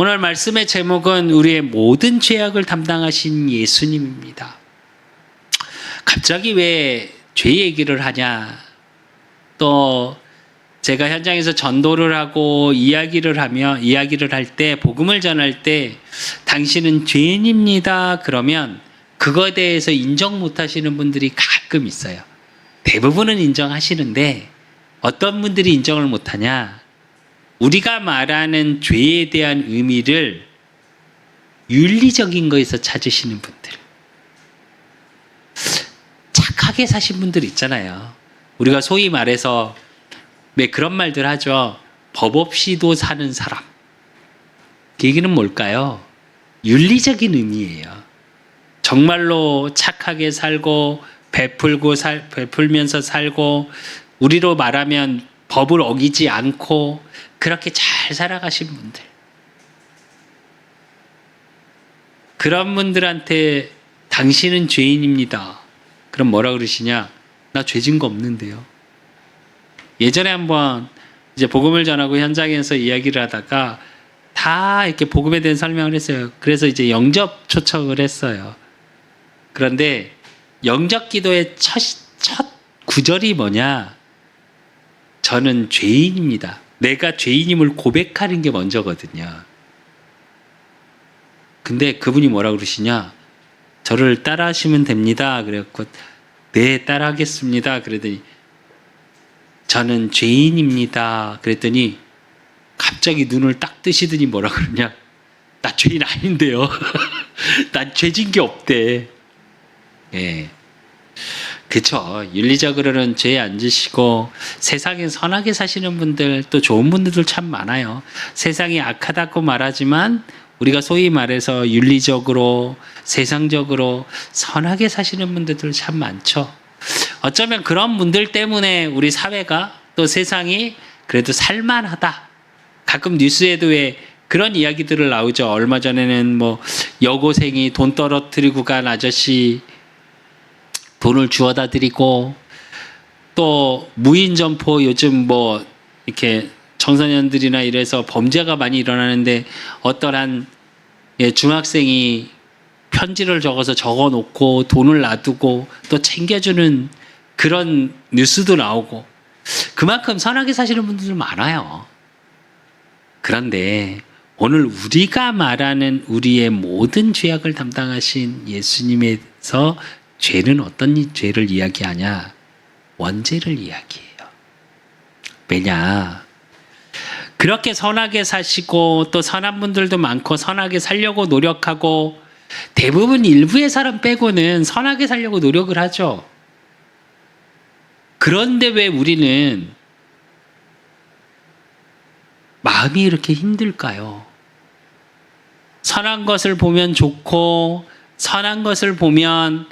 오늘 말씀의 제목은 우리의 모든 죄악을 담당하신 예수님입니다. 갑자기 왜 죄 얘기를 하냐? 또 제가 현장에서 전도를 하고 이야기를 할 때, 복음을 전할 때 당신은 죄인입니다 그러면 그거에 대해서 인정 못 하시는 분들이 가끔 있어요. 대부분은 인정하시는데 어떤 분들이 인정을 못 하냐? 우리가 말하는 죄에 대한 의미를 윤리적인 거에서 찾으시는 분들. 착하게 사신 분들 있잖아요. 우리가 소위 말해서 왜 그런 말들 하죠. 법 없이도 사는 사람. 그 얘기는 뭘까요? 윤리적인 의미예요. 정말로 착하게 살고 베풀면서 살고, 우리로 말하면 법을 어기지 않고 그렇게 잘 살아가신 분들. 그런 분들한테 당신은 죄인입니다. 그럼 뭐라 그러시냐? 나 죄 진 거 없는데요. 예전에 한번 이제 복음을 전하고 현장에서 이야기를 하다가 다 이렇게 복음에 대한 설명을 했어요. 그래서 이제 영접 초청을 했어요. 그런데 영접 기도의 첫 구절이 뭐냐? 저는 죄인입니다. 내가 죄인임을 고백하는 게 먼저거든요. 근데 그분이 뭐라 그러시냐? 저를 따라하시면 됩니다. 그래갖고 네, 따라하겠습니다. 그러더니 저는 죄인입니다. 그랬더니 갑자기 눈을 딱 뜨시더니 뭐라 그러냐? 나 죄인 아닌데요. 난 죄진 게 없대. 예. 그쵸. 윤리적으로는 죄에 안 지시고 세상에 선하게 사시는 분들, 또 좋은 분들도 참 많아요. 세상이 악하다고 말하지만 우리가 소위 말해서 윤리적으로, 세상적으로 선하게 사시는 분들도 참 많죠. 어쩌면 그런 분들 때문에 우리 사회가, 또 세상이 그래도 살만하다. 가끔 뉴스에도 왜 그런 이야기들을 나오죠. 얼마 전에는 뭐 여고생이 돈 떨어뜨리고 간 아저씨 돈을 주워다 드리고, 또 무인 점포 요즘 뭐 이렇게 청소년들이나 이래서 범죄가 많이 일어나는데 어떠한 중학생이 편지를 적어서 적어 놓고 돈을 놔두고 또 챙겨주는 그런 뉴스도 나오고, 그만큼 선하게 사시는 분들 많아요. 그런데 오늘 우리가 말하는 우리의 모든 죄악을 담당하신 예수님에서 죄는 어떤 죄를 이야기하냐? 원죄를 이야기해요. 왜냐? 그렇게 선하게 사시고 또 선한 분들도 많고 선하게 살려고 노력하고, 대부분 일부의 사람 빼고는 선하게 살려고 노력을 하죠. 그런데 왜 우리는 마음이 이렇게 힘들까요? 선한 것을 보면 좋고, 선한 것을 보면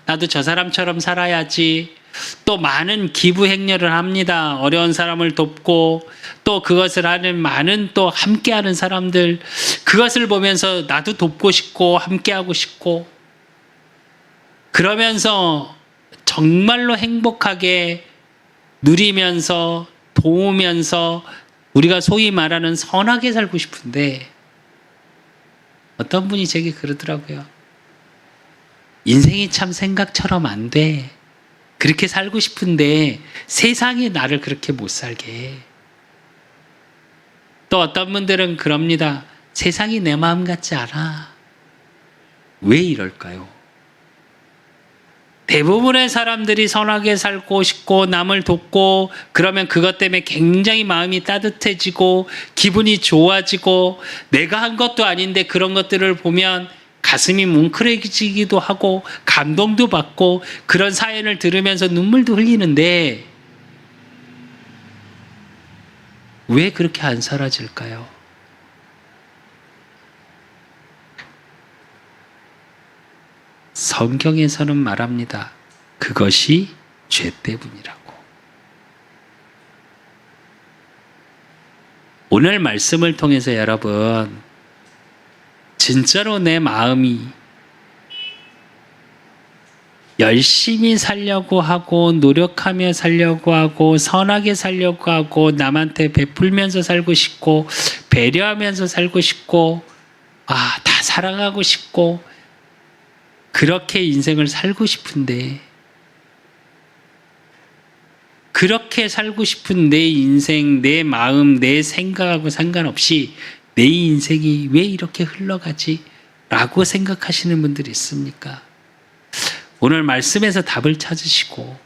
나도 저 사람처럼 살아야지. 또 많은 기부 행렬을 합니다. 어려운 사람을 돕고, 또 그것을 하는 많은 또 함께하는 사람들, 그것을 보면서 나도 돕고 싶고 함께하고 싶고, 그러면서 정말로 행복하게 누리면서 도우면서 우리가 소위 말하는 선하게 살고 싶은데, 어떤 분이 제게 그러더라고요. 인생이 참 생각처럼 안 돼. 그렇게 살고 싶은데 세상이 나를 그렇게 못 살게 해. 또 어떤 분들은 그럽니다. 세상이 내 마음 같지 않아. 왜 이럴까요? 대부분의 사람들이 선하게 살고 싶고 남을 돕고, 그러면 그것 때문에 굉장히 마음이 따뜻해지고 기분이 좋아지고, 내가 한 것도 아닌데 그런 것들을 보면 가슴이 뭉클해지기도 하고 감동도 받고, 그런 사연을 들으면서 눈물도 흘리는데 왜 그렇게 안 사라질까요? 성경에서는 말합니다. 그것이 죄 때문이라고. 오늘 말씀을 통해서 여러분, 진짜로 내 마음이 열심히 살려고 하고 노력하며 살려고 하고 선하게 살려고 하고 남한테 베풀면서 살고 싶고 배려하면서 살고 싶고 다 사랑하고 싶고 그렇게 인생을 살고 싶은데 그렇게 살고 싶은 내 인생, 내 마음, 내 생각하고 상관없이 내 인생이 왜 이렇게 흘러가지? 라고 생각하시는 분들이 있습니까? 오늘 말씀에서 답을 찾으시고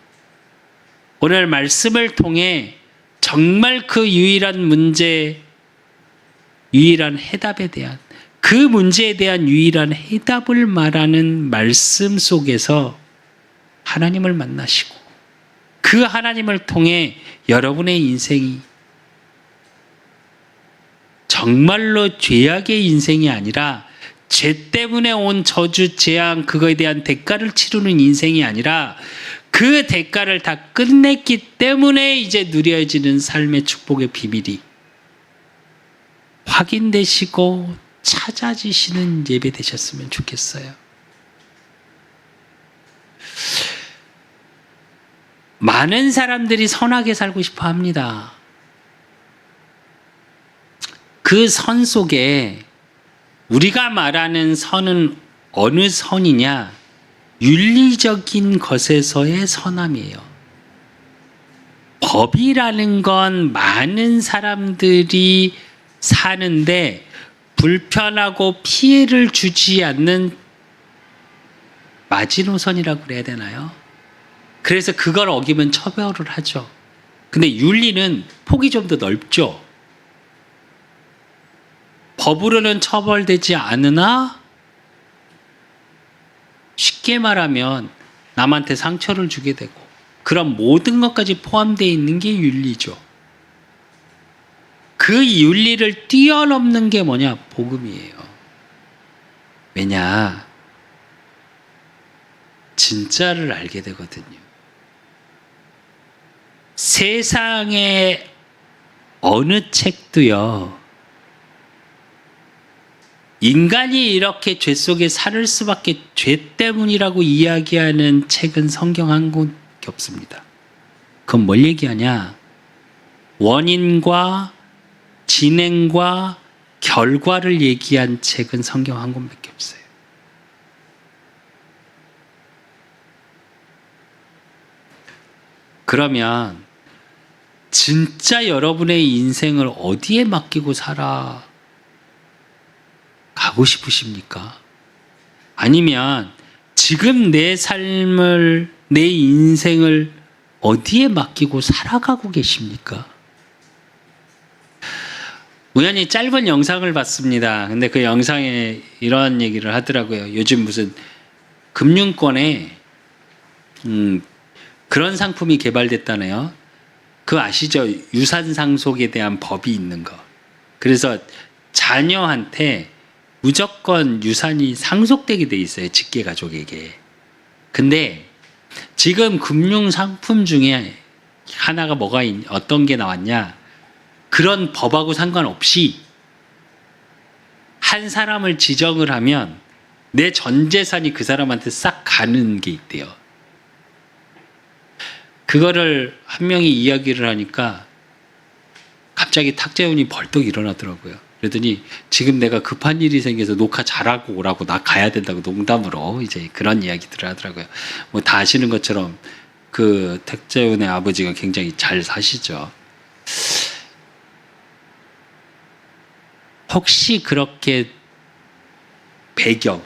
오늘 말씀을 통해 정말 그 유일한 문제, 유일한 해답에 대한 그 문제에 대한 유일한 해답을 말하는 말씀 속에서 하나님을 만나시고 그 하나님을 통해 여러분의 인생이 정말로 죄악의 인생이 아니라 죄 때문에 온 저주, 재앙, 그거에 대한 대가를 치르는 인생이 아니라 그 대가를 다 끝냈기 때문에 이제 누려지는 삶의 축복의 비밀이 확인되시고 찾아지시는 예배 되셨으면 좋겠어요. 많은 사람들이 선하게 살고 싶어 합니다. 그 선 속에 우리가 말하는 선은 어느 선이냐? 윤리적인 것에서의 선함이에요. 법이라는 건 많은 사람들이 사는데 불편하고 피해를 주지 않는 마지노선이라고 그래야 되나요? 그래서 그걸 어기면 처벌을 하죠. 근데 윤리는 폭이 좀 더 넓죠. 법으로는 처벌되지 않으나 쉽게 말하면 남한테 상처를 주게 되고 그런 모든 것까지 포함되어 있는 게 윤리죠. 그 윤리를 뛰어넘는 게 뭐냐? 복음이에요. 왜냐? 진짜를 알게 되거든요. 세상의 어느 책도요, 인간이 이렇게 죄 속에 살 수밖에 죄 때문이라고 이야기하는 책은 성경 한 권밖에 없습니다. 그건 뭘 얘기하냐? 원인과 진행과 결과를 얘기한 책은 성경 한 권밖에 없어요. 그러면 진짜 여러분의 인생을 어디에 맡기고 살아 가고 싶으십니까? 아니면 지금 내 삶을, 내 인생을 어디에 맡기고 살아가고 계십니까? 우연히 짧은 영상을 봤습니다. 근데 그 영상에 이런 얘기를 하더라고요. 요즘 무슨 금융권에 그런 상품이 개발됐다네요. 그거 아시죠? 유산 상속에 대한 법이 있는 거. 그래서 자녀한테 무조건 유산이 상속되게 돼 있어요. 직계 가족에게. 근데 지금 금융 상품 중에 하나가 어떤 게 나왔냐? 그런 법하고 상관없이 한 사람을 지정을 하면 내 전 재산이 그 사람한테 싹 가는 게 있대요. 그거를 한 명이 이야기를 하니까 갑자기 탁재훈이 벌떡 일어나더라고요. 그러더니 지금 내가 급한 일이 생겨서 녹화 잘하고 오라고 나 가야 된다고 농담으로 이제 그런 이야기들을 하더라고요. 뭐 다 아시는 것처럼 그 탁재훈의 아버지가 굉장히 잘 사시죠. 혹시 그렇게 배경,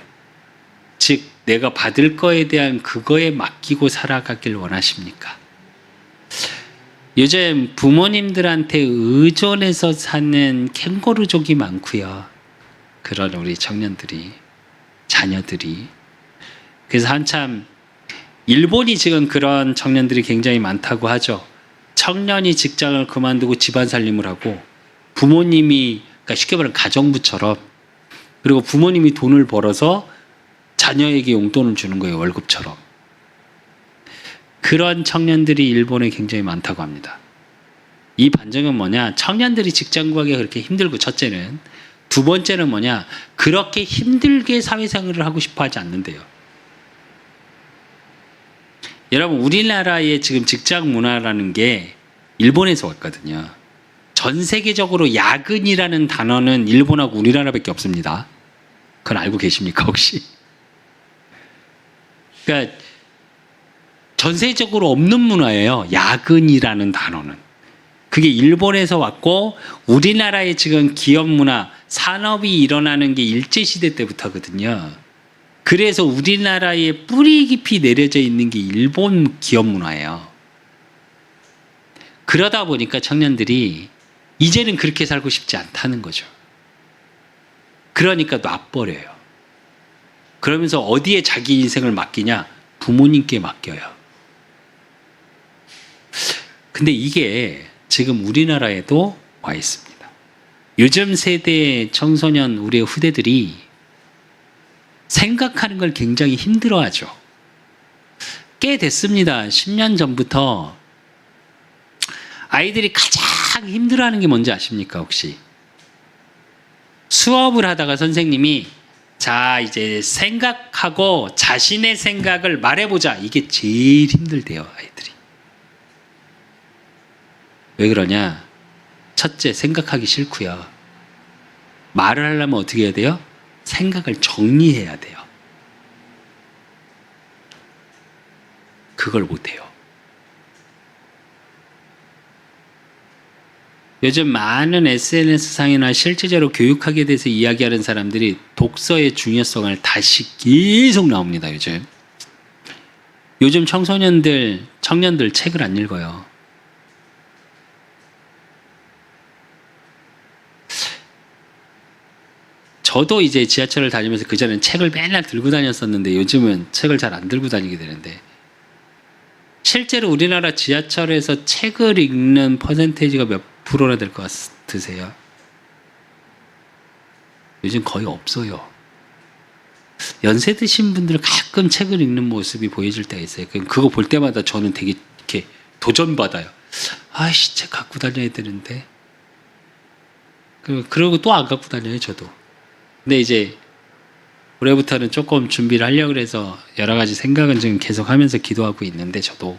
즉 내가 받을 거에 대한 그거에 맡기고 살아가길 원하십니까? 요즘 부모님들한테 의존해서 사는 캥거루족이 많고요. 그런 우리 청년들이, 자녀들이. 그래서 한참 일본이 지금 그런 청년들이 굉장히 많다고 하죠. 청년이 직장을 그만두고 집안 살림을 하고 부모님이, 그러니까 쉽게 말하면 가정부처럼, 그리고 부모님이 돈을 벌어서 자녀에게 용돈을 주는 거예요. 월급처럼. 그런 청년들이 일본에 굉장히 많다고 합니다. 이 반증은 뭐냐? 청년들이 직장 구하기가 그렇게 힘들고, 첫째는. 두 번째는 뭐냐? 그렇게 힘들게 사회생활을 하고 싶어 하지 않는데요. 여러분 우리나라의 지금 직장 문화라는 게 일본에서 왔거든요. 전 세계적으로 야근이라는 단어는 일본하고 우리나라밖에 없습니다. 그건 알고 계십니까 혹시? 그러니까 전 세계적으로 없는 문화예요. 야근이라는 단어는. 그게 일본에서 왔고 우리나라의 지금 기업 문화, 산업이 일어나는 게 일제시대 때부터거든요. 그래서 우리나라에 뿌리 깊이 내려져 있는 게 일본 기업 문화예요. 그러다 보니까 청년들이 이제는 그렇게 살고 싶지 않다는 거죠. 그러니까 놔버려요. 그러면서 어디에 자기 인생을 맡기냐? 부모님께 맡겨요. 근데 이게 지금 우리나라에도 와 있습니다. 요즘 세대 청소년 우리의 후대들이 생각하는 걸 굉장히 힘들어하죠. 꽤 됐습니다. 10년 전부터 아이들이 가장 힘들어하는 게 뭔지 아십니까 혹시? 수업을 하다가 선생님이 자 이제 생각하고 자신의 생각을 말해보자. 이게 제일 힘들대요 아이들이. 왜 그러냐? 첫째 생각하기 싫고요. 말을 하려면 어떻게 해야 돼요? 생각을 정리해야 돼요. 그걸 못해요. 요즘 많은 SNS상이나 실제적으로 교육학에 대해서 이야기하는 사람들이 독서의 중요성을 다시 계속 나옵니다. 요즘 청소년들, 청년들 책을 안 읽어요. 저도 이제 지하철을 다니면서 그전엔 책을 맨날 들고 다녔었는데 요즘은 책을 잘 안 들고 다니게 되는데 실제로 우리나라 지하철에서 책을 읽는 퍼센테이지가 몇 프로나 될 것 같으세요? 요즘 거의 없어요. 연세 드신 분들 가끔 책을 읽는 모습이 보여질 때가 있어요. 그거 볼 때마다 저는 되게 이렇게 도전받아요. 아이씨, 책 갖고 다녀야 되는데. 그러고 또 안 갖고 다녀요, 저도. 근데 이제 올해부터는 조금 준비를 하려고 해서 여러 가지 생각은 지금 계속 하면서 기도하고 있는데 저도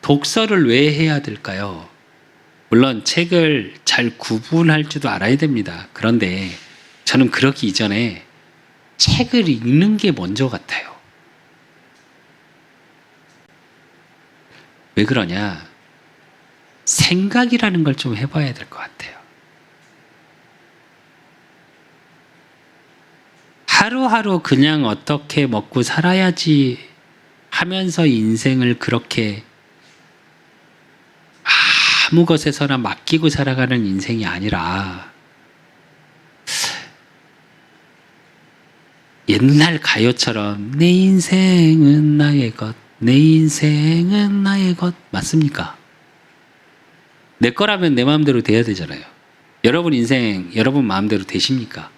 독서를 왜 해야 될까요? 물론 책을 잘 구분할 줄도 알아야 됩니다. 그런데 저는 그러기 이전에 책을 읽는 게 먼저 같아요. 왜 그러냐? 생각이라는 걸 좀 해봐야 될 것 같아요. 하루하루 그냥 어떻게 먹고 살아야지 하면서 인생을 그렇게 아무 것에서나 맡기고 살아가는 인생이 아니라 옛날 가요처럼 내 인생은 나의 것, 내 인생은 나의 것 맞습니까? 내 거라면 내 마음대로 돼야 되잖아요. 여러분 인생 여러분 마음대로 되십니까?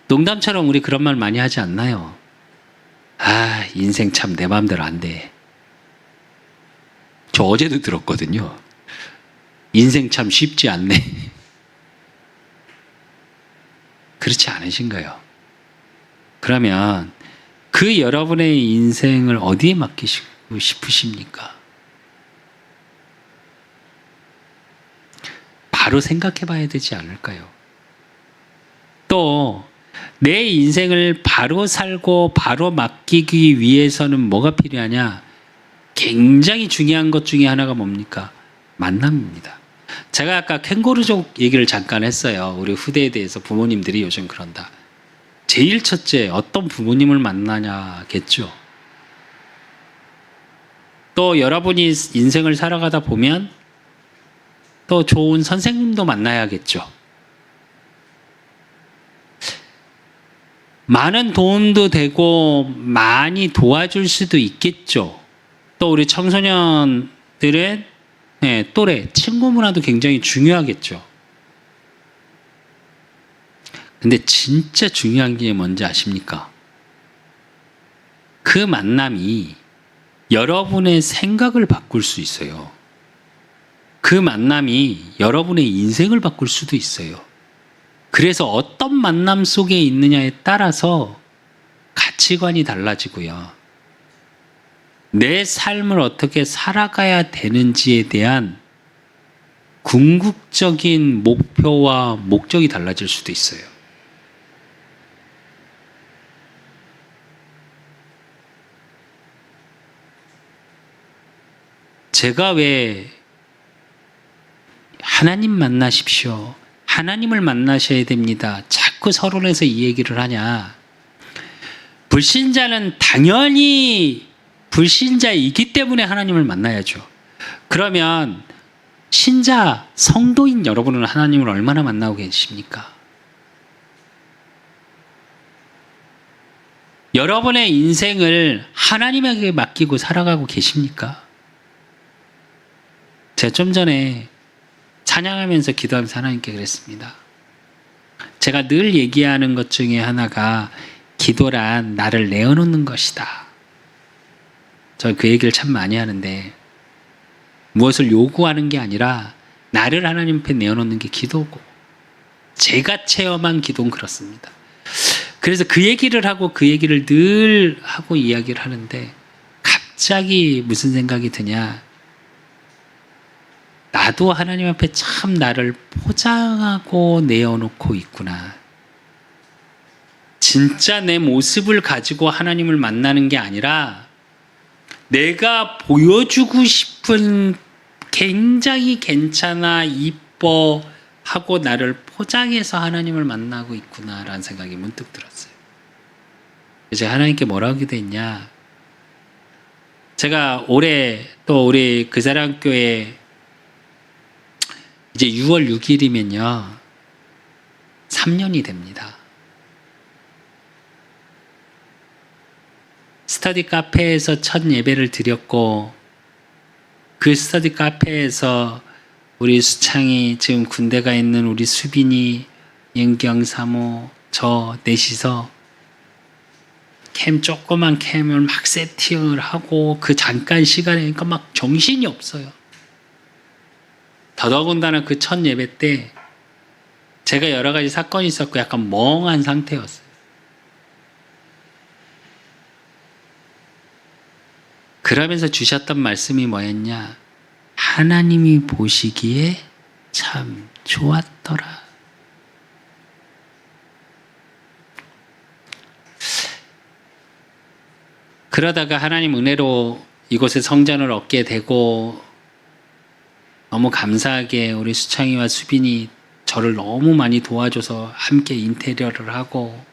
농담처럼 우리 그런 말 많이 하지 않나요? 아, 인생 참 내 마음대로 안 돼. 저 어제도 들었거든요. 인생 참 쉽지 않네. 그렇지 않으신가요? 그러면 그 여러분의 인생을 어디에 맡기시고 싶으십니까? 바로 생각해 봐야 되지 않을까요? 또 내 인생을 바로 살고 바로 맡기기 위해서는 뭐가 필요하냐? 굉장히 중요한 것 중에 하나가 뭡니까? 만남입니다. 제가 아까 캥거루족 얘기를 잠깐 했어요. 우리 후대에 대해서 부모님들이 요즘 그런다. 제일 첫째 어떤 부모님을 만나냐겠죠. 또 여러분이 인생을 살아가다 보면 또 좋은 선생님도 만나야겠죠. 많은 도움도 되고 많이 도와줄 수도 있겠죠. 또 우리 청소년들의 또래, 친구 문화도 굉장히 중요하겠죠. 근데 진짜 중요한 게 뭔지 아십니까? 그 만남이 여러분의 생각을 바꿀 수 있어요. 그 만남이 여러분의 인생을 바꿀 수도 있어요. 그래서 어떤 만남 속에 있느냐에 따라서 가치관이 달라지고요. 내 삶을 어떻게 살아가야 되는지에 대한 궁극적인 목표와 목적이 달라질 수도 있어요. 제가 왜 하나님 만나십시오, 하나님을 만나셔야 됩니다, 자꾸 서론에서 이 얘기를 하냐. 불신자는 당연히 불신자이기 때문에 하나님을 만나야죠. 그러면 신자, 성도인 여러분은 하나님을 얼마나 만나고 계십니까? 여러분의 인생을 하나님에게 맡기고 살아가고 계십니까? 제가 좀 전에 찬양하면서 기도하면서 하나님께 그랬습니다. 제가 늘 얘기하는 것 중에 하나가 기도란 나를 내어놓는 것이다. 저 그 얘기를 참 많이 하는데, 무엇을 요구하는 게 아니라 나를 하나님 앞에 내어놓는 게 기도고, 제가 체험한 기도는 그렇습니다. 그래서 그 얘기를 하고 그 얘기를 늘 하고 이야기를 하는데, 갑자기 무슨 생각이 드냐. 나도 하나님 앞에 참 나를 포장하고 내어놓고 있구나. 진짜 내 모습을 가지고 하나님을 만나는 게 아니라 내가 보여주고 싶은 굉장히 괜찮아, 이뻐 하고 나를 포장해서 하나님을 만나고 있구나라는 생각이 문득 들었어요. 제가 하나님께 뭐라고 기도했냐. 제가 올해 또 우리 그사랑교회 이제 6월 6일이면요 3년이 됩니다. 스터디 카페에서 첫 예배를 드렸고, 그 스터디 카페에서 우리 수창이, 지금 군대 가 있는 우리 수빈이, 연경 사모, 저 넷이서 조그만 캠을 막 세팅을 하고, 그 잠깐 시간에 그러니까 막 정신이 없어요. 더더군다나 그 첫 예배 때 제가 여러 가지 사건이 있었고 약간 멍한 상태였어요. 그러면서 주셨던 말씀이 뭐였냐. 하나님이 보시기에 참 좋았더라. 그러다가 하나님 은혜로 이곳에 성전을 얻게 되고, 너무 감사하게 우리 수창이와 수빈이 저를 너무 많이 도와줘서 함께 인테리어를 하고,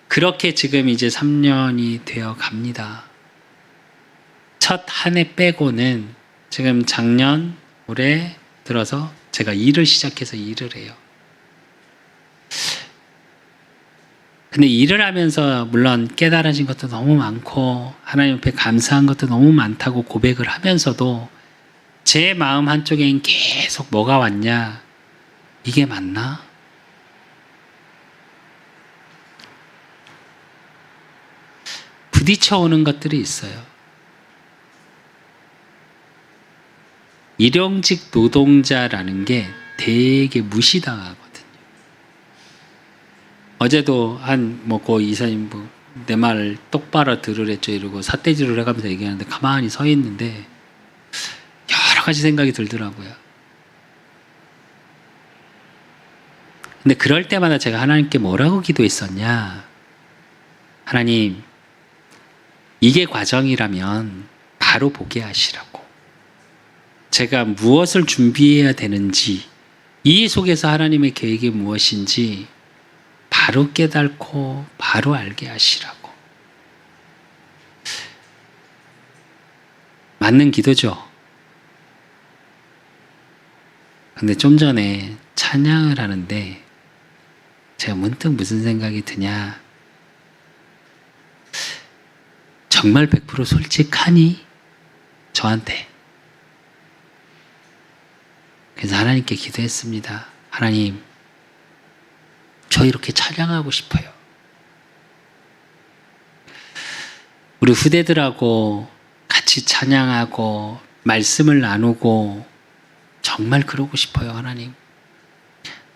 그렇게 지금 이제 3년이 되어 갑니다. 첫 한 해 빼고는 지금 작년, 올해 들어서 제가 일을 시작해서 일을 해요. 근데 일을 하면서 물론 깨달아진 것도 너무 많고 하나님 앞에 감사한 것도 너무 많다고 고백을 하면서도 제 마음 한쪽엔 계속 뭐가 왔냐. 이게 맞나? 부딪혀오는 것들이 있어요. 일용직 노동자라는 게 되게 무시당하거든요. 어제도 그 이사님 내 말 똑바로 들으랬죠 이러고 삿대질을 해가면서 얘기하는데 가만히 서 있는데 여러 가지 생각이 들더라고요. 근데 그럴 때마다 제가 하나님께 뭐라고 기도했었냐. 하나님, 이게 과정이라면 바로 보게 하시라고. 제가 무엇을 준비해야 되는지, 이 속에서 하나님의 계획이 무엇인지 바로 깨닫고 바로 알게 하시라고. 맞는 기도죠. 근데 좀 전에 찬양을 하는데 제가 문득 무슨 생각이 드냐. 정말 100% 솔직하니? 저한테. 그래서 하나님께 기도했습니다. 하나님, 저 이렇게 찬양하고 싶어요. 우리 후대들하고 같이 찬양하고 말씀을 나누고 정말 그러고 싶어요. 하나님,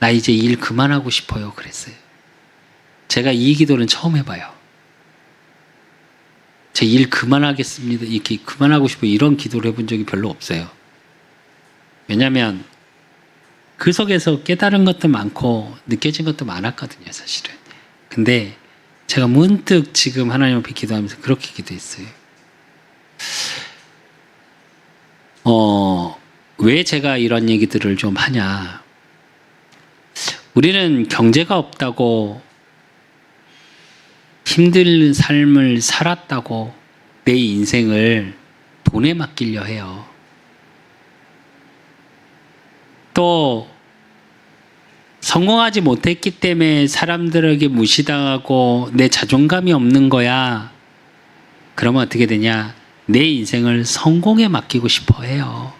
나 이제 일 그만하고 싶어요. 그랬어요. 제가 이 기도는 처음 해봐요. 제 일 그만하겠습니다. 이렇게 그만하고 싶어 이런 기도를 해본 적이 별로 없어요. 왜냐하면 그 속에서 깨달은 것도 많고 느껴진 것도 많았거든요, 사실은. 근데 제가 문득 지금 하나님 앞에 기도하면서 그렇게 기도했어요. 왜 제가 이런 얘기들을 좀 하냐. 우리는 경제가 없다고 힘든 삶을 살았다고 내 인생을 돈에 맡기려 해요. 또 성공하지 못했기 때문에 사람들에게 무시당하고 내 자존감이 없는 거야. 그러면 어떻게 되냐? 내 인생을 성공에 맡기고 싶어 해요.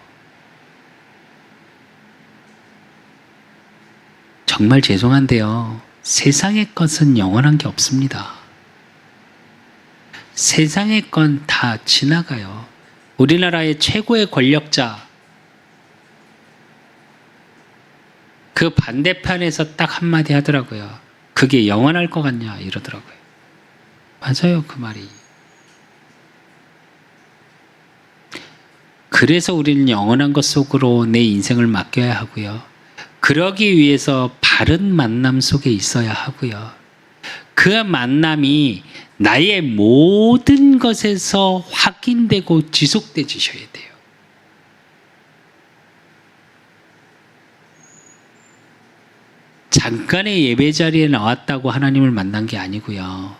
정말 죄송한데요. 세상의 것은 영원한 게 없습니다. 세상의 건 다 지나가요. 우리나라의 최고의 권력자, 그 반대편에서 딱 한마디 하더라고요. 그게 영원할 것 같냐 이러더라고요. 맞아요, 그 말이. 그래서 우리는 영원한 것 속으로 내 인생을 맡겨야 하고요. 그러기 위해서 바른 만남 속에 있어야 하고요. 그 만남이 나의 모든 것에서 확인되고 지속되셔야 돼요. 잠깐의 예배 자리에 나왔다고 하나님을 만난 게 아니고요.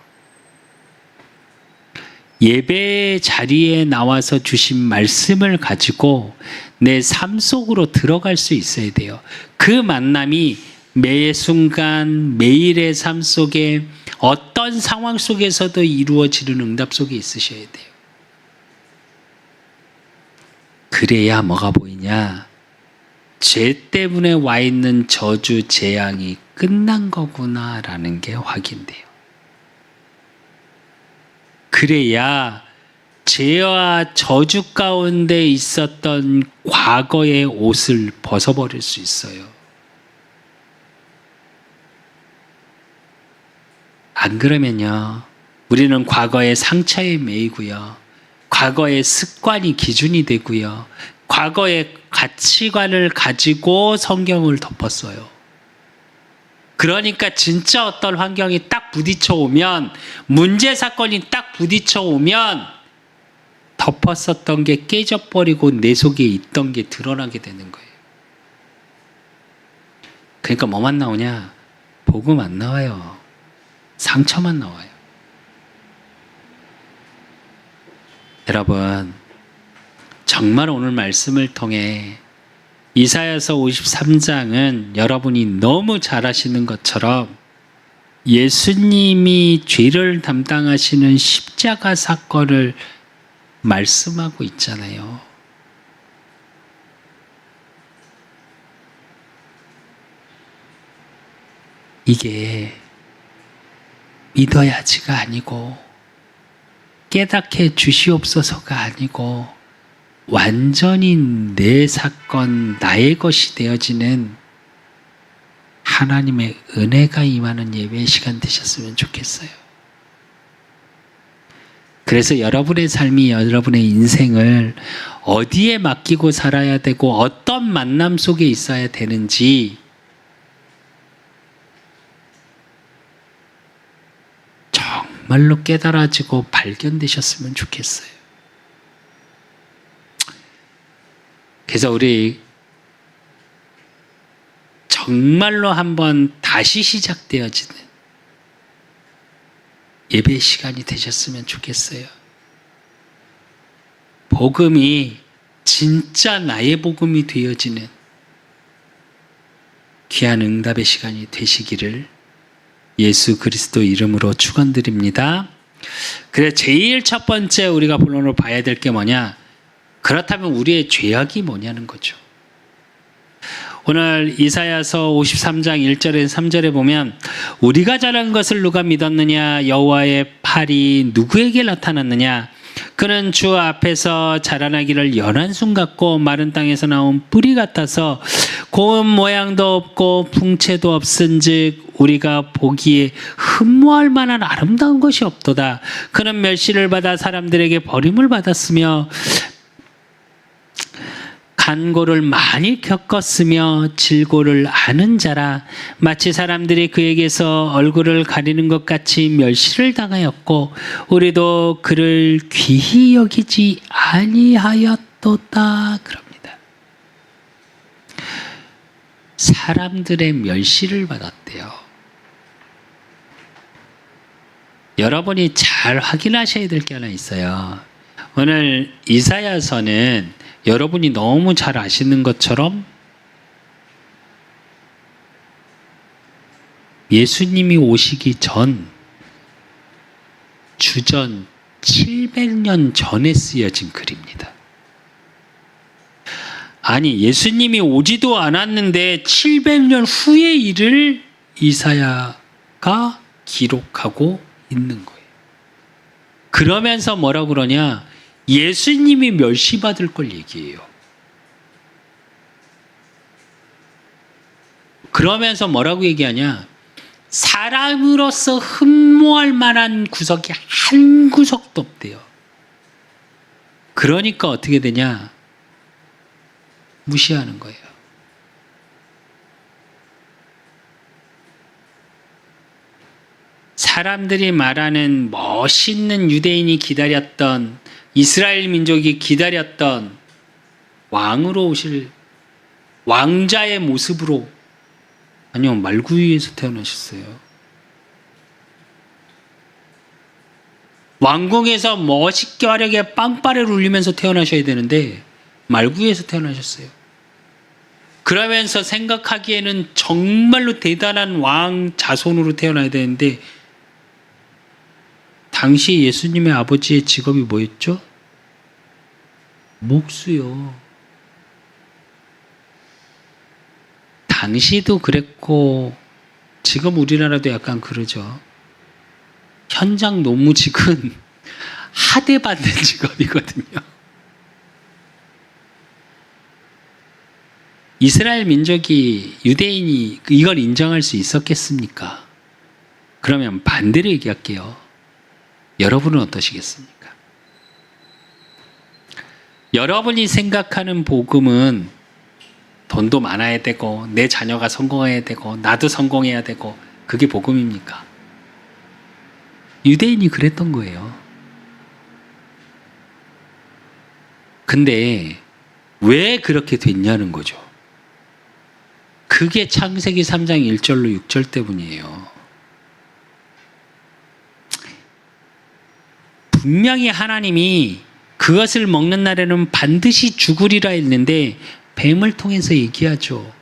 예배 자리에 나와서 주신 말씀을 가지고 내 삶 속으로 들어갈 수 있어야 돼요. 그 만남이 매 순간 매일의 삶 속에 어떤 상황 속에서도 이루어지는 응답 속에 있으셔야 돼요. 그래야 뭐가 보이냐? 죄 때문에 와 있는 저주 재앙이 끝난 거구나라는 게 확인돼요. 그래야 죄와 저주 가운데 있었던 과거의 옷을 벗어버릴 수 있어요. 안 그러면요, 우리는 과거의 상처에 매이고요, 과거의 습관이 기준이 되고요, 과거의 가치관을 가지고 성경을 덮었어요. 그러니까 진짜 어떤 환경이 딱 부딪혀 오면, 문제 사건이 딱 부딪혀 오면 덮었었던 게 깨져버리고 내 속에 있던 게 드러나게 되는 거예요. 그러니까 뭐만 나오냐? 복음 안 나와요. 상처만 나와요. 여러분, 정말 오늘 말씀을 통해 이사야서 53장은 여러분이 너무 잘 아시는 것처럼 예수님이 죄를 담당하시는 십자가 사건을 말씀하고 있잖아요. 이게 믿어야지가 아니고 깨닫게 주시옵소서가 아니고 완전히 내 사건, 나의 것이 되어지는 하나님의 은혜가 임하는 예배 시간 되셨으면 좋겠어요. 그래서 여러분의 삶이, 여러분의 인생을 어디에 맡기고 살아야 되고 어떤 만남 속에 있어야 되는지 정말로 깨달아지고 발견되셨으면 좋겠어요. 그래서 우리 정말로 한번 다시 시작되어지는 예배 시간이 되셨으면 좋겠어요. 복음이 진짜 나의 복음이 되어지는 귀한 응답의 시간이 되시기를 예수 그리스도 이름으로 축원드립니다. 그래서 제일 첫 번째 우리가 본론으로 봐야 될 게 뭐냐? 그렇다면 우리의 죄악이 뭐냐는 거죠. 오늘 이사야서 53장 1절에서 3절에 보면 우리가 잘한 것을 누가 믿었느냐? 여호와의 팔이 누구에게 나타났느냐? 그는 주 앞에서 자라나기를 연한 순 같고 마른 땅에서 나온 뿌리 같아서 고운 모양도 없고 풍채도 없은즉 우리가 보기에 흠모할 만한 아름다운 것이 없도다. 그는 멸시를 받아 사람들에게 버림을 받았으며 간고를 많이 겪었으며 질고를 아는 자라. 마치 사람들이 그에게서 얼굴을 가리는 것 같이 멸시를 당하였고 우리도 그를 귀히 여기지 아니하였도다. 그럽니다. 사람들의 멸시를 받았대요. 여러분이 잘 확인하셔야 될 게 하나 있어요. 오늘 이사야서는 여러분이 너무 잘 아시는 것처럼 예수님이 오시기 전 주전 700년 전에 쓰여진 글입니다. 아니, 예수님이 오지도 않았는데 700년 후의 일을 이사야가 기록하고 있는 거예요. 그러면서 뭐라고 그러냐? 예수님이 멸시받을 걸 얘기해요. 그러면서 뭐라고 얘기하냐? 사람으로서 흠모할 만한 구석이 한 구석도 없대요. 그러니까 어떻게 되냐? 무시하는 거예요. 사람들이 말하는 멋있는 유대인이 기다렸던, 이스라엘 민족이 기다렸던 왕으로 오실 왕자의 모습으로, 아니요, 말구유에서 태어나셨어요. 왕궁에서 멋있게 화려하게 빵빠레를 울리면서 태어나셔야 되는데 말구유에서 태어나셨어요. 그러면서 생각하기에는 정말로 대단한 왕 자손으로 태어나야 되는데 당시 예수님의 아버지의 직업이 뭐였죠? 목수요. 당시도 그랬고 지금 우리나라도 약간 그러죠. 현장 노무직은 하대받는 직업이거든요. 이스라엘 민족이, 유대인이 이걸 인정할 수 있었겠습니까? 그러면 반대로 얘기할게요. 여러분은 어떠시겠습니까? 여러분이 생각하는 복음은 돈도 많아야 되고 내 자녀가 성공해야 되고 나도 성공해야 되고 그게 복음입니까? 유대인이 그랬던 거예요. 근데 왜 그렇게 됐냐는 거죠. 그게 창세기 3장 1절로 6절 때문이에요. 분명히 하나님이 그것을 먹는 날에는 반드시 죽으리라 했는데 뱀을 통해서 얘기하죠.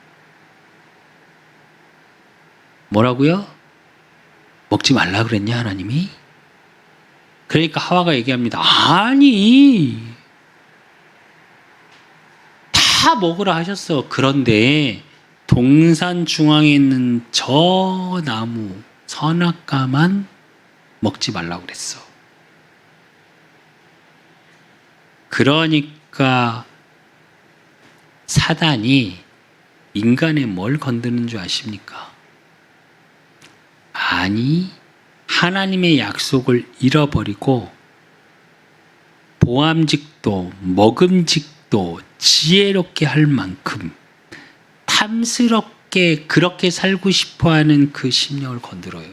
뭐라고요? 먹지 말라 그랬냐 하나님이? 그러니까 하와가 얘기합니다. 아니, 다 먹으라 하셨어. 그런데 동산 중앙에 있는 저 나무 선악과만 먹지 말라고 그랬어. 그러니까 사단이 인간의 뭘 건드는 줄 아십니까? 아니, 하나님의 약속을 잃어버리고 보암직도 먹음직도 지혜롭게 할 만큼 탐스럽게 그렇게 살고 싶어하는 그 심령을 건드려요.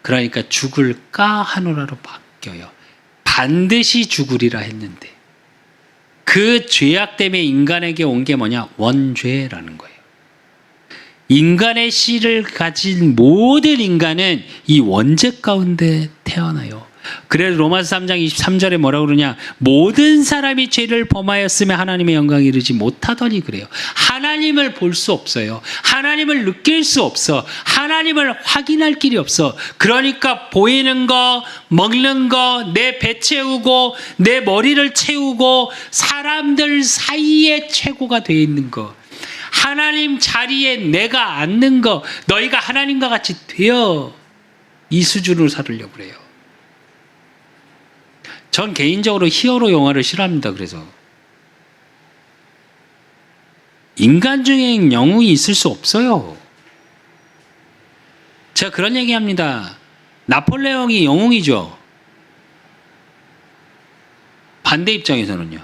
그러니까 죽을까 하노라로 바뀌어요. 반드시 죽으리라 했는데 그 죄악 때문에 인간에게 온 게 뭐냐? 원죄라는 거예요. 인간의 씨를 가진 모든 인간은 이 원죄 가운데 태어나요. 그래서 로마서 3장 23절에 뭐라고 그러냐? 모든 사람이 죄를 범하였으며 하나님의 영광에 이르지 못하더니 그래요. 하나님을 볼 수 없어요. 하나님을 느낄 수 없어. 하나님을 확인할 길이 없어. 그러니까 보이는 거, 먹는 거, 내 배 채우고 내 머리를 채우고 사람들 사이에 최고가 되어 있는 거, 하나님 자리에 내가 앉는 거, 너희가 하나님과 같이 되어 이 수준으로 살으려고 그래요. 전 개인적으로 히어로 영화를 싫어합니다. 그래서 인간 중에 영웅이 있을 수 없어요. 제가 그런 얘기합니다. 나폴레옹이 영웅이죠. 반대 입장에서는요.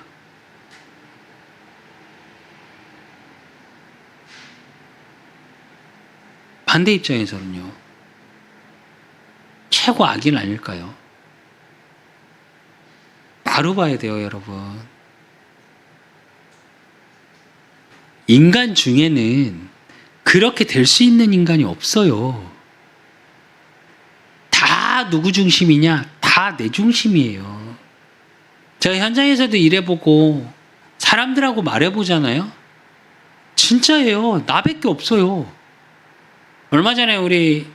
반대 입장에서는요. 최고 악인 아닐까요? 바로 봐야 돼요, 여러분. 인간 중에는 그렇게 될 수 있는 인간이 없어요. 다 누구 중심이냐? 다 내 중심이에요. 제가 현장에서도 일해보고 사람들하고 말해보잖아요. 진짜예요. 나밖에 없어요. 얼마 전에 우리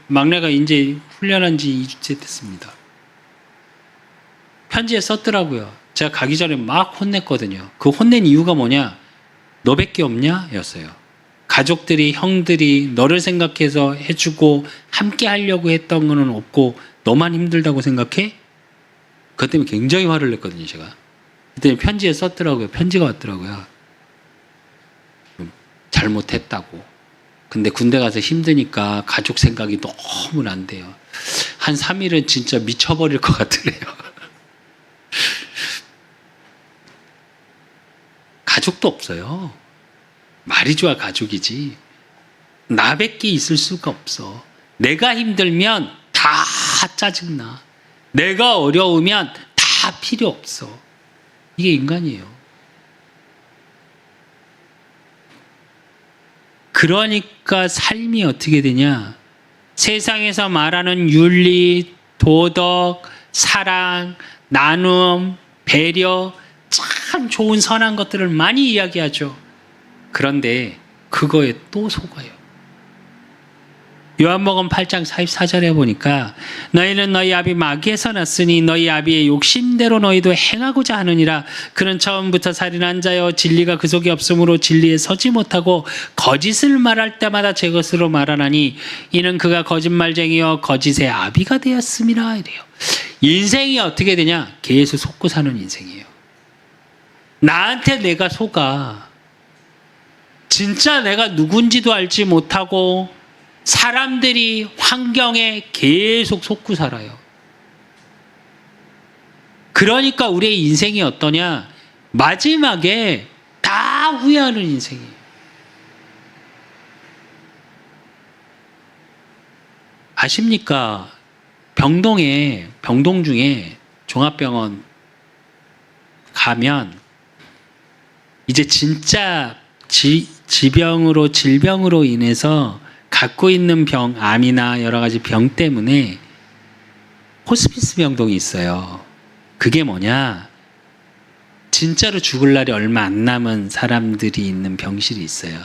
막내가 이제 훈련한 지 2주째 됐습니다. 편지에 썼더라고요. 제가 가기 전에 막 혼냈거든요. 그 혼낸 이유가 뭐냐? 너밖에 없냐? 였어요. 가족들이, 형들이 너를 생각해서 해주고 함께 하려고 했던 거는 없고 너만 힘들다고 생각해? 그것 때문에 굉장히 화를 냈거든요, 제가. 그때 편지에 썼더라고요. 편지가 왔더라고요. 잘못했다고. 근데 군대 가서 힘드니까 가족 생각이 너무 안 돼요. 한 3일은 진짜 미쳐버릴 것 같으래요. 가족도 없어요. 말이 좋아 가족이지. 나밖에 있을 수가 없어. 내가 힘들면 다 짜증나. 내가 어려우면 다 필요 없어. 이게 인간이에요. 그러니까 삶이 어떻게 되냐? 세상에서 말하는 윤리, 도덕, 사랑, 나눔, 배려, 참 좋은 선한 것들을 많이 이야기하죠. 그런데 그거에 또 속아요. 요한복음 8장 44절에 보니까 너희는 너희 아비 마귀에서 났으니 너희 아비의 욕심대로 너희도 행하고자 하느니라. 그는 처음부터 살인한 자여 진리가 그 속에 없으므로 진리에 서지 못하고 거짓을 말할 때마다 제 것으로 말하나니 이는 그가 거짓말쟁이여 거짓의 아비가 되었음이라 이래요. 인생이 어떻게 되냐? 계속 속고 사는 인생이에요. 나한테 내가 속아. 진짜 내가 누군지도 알지 못하고 사람들이 환경에 계속 속고 살아요. 그러니까 우리의 인생이 어떠냐? 마지막에 다 후회하는 인생이에요. 아십니까? 병동 중에 종합병원 가면 이제 진짜 질병으로 인해서 갖고 있는 병, 암이나 여러 가지 병 때문에 호스피스 병동이 있어요. 그게 뭐냐? 진짜로 죽을 날이 얼마 안 남은 사람들이 있는 병실이 있어요.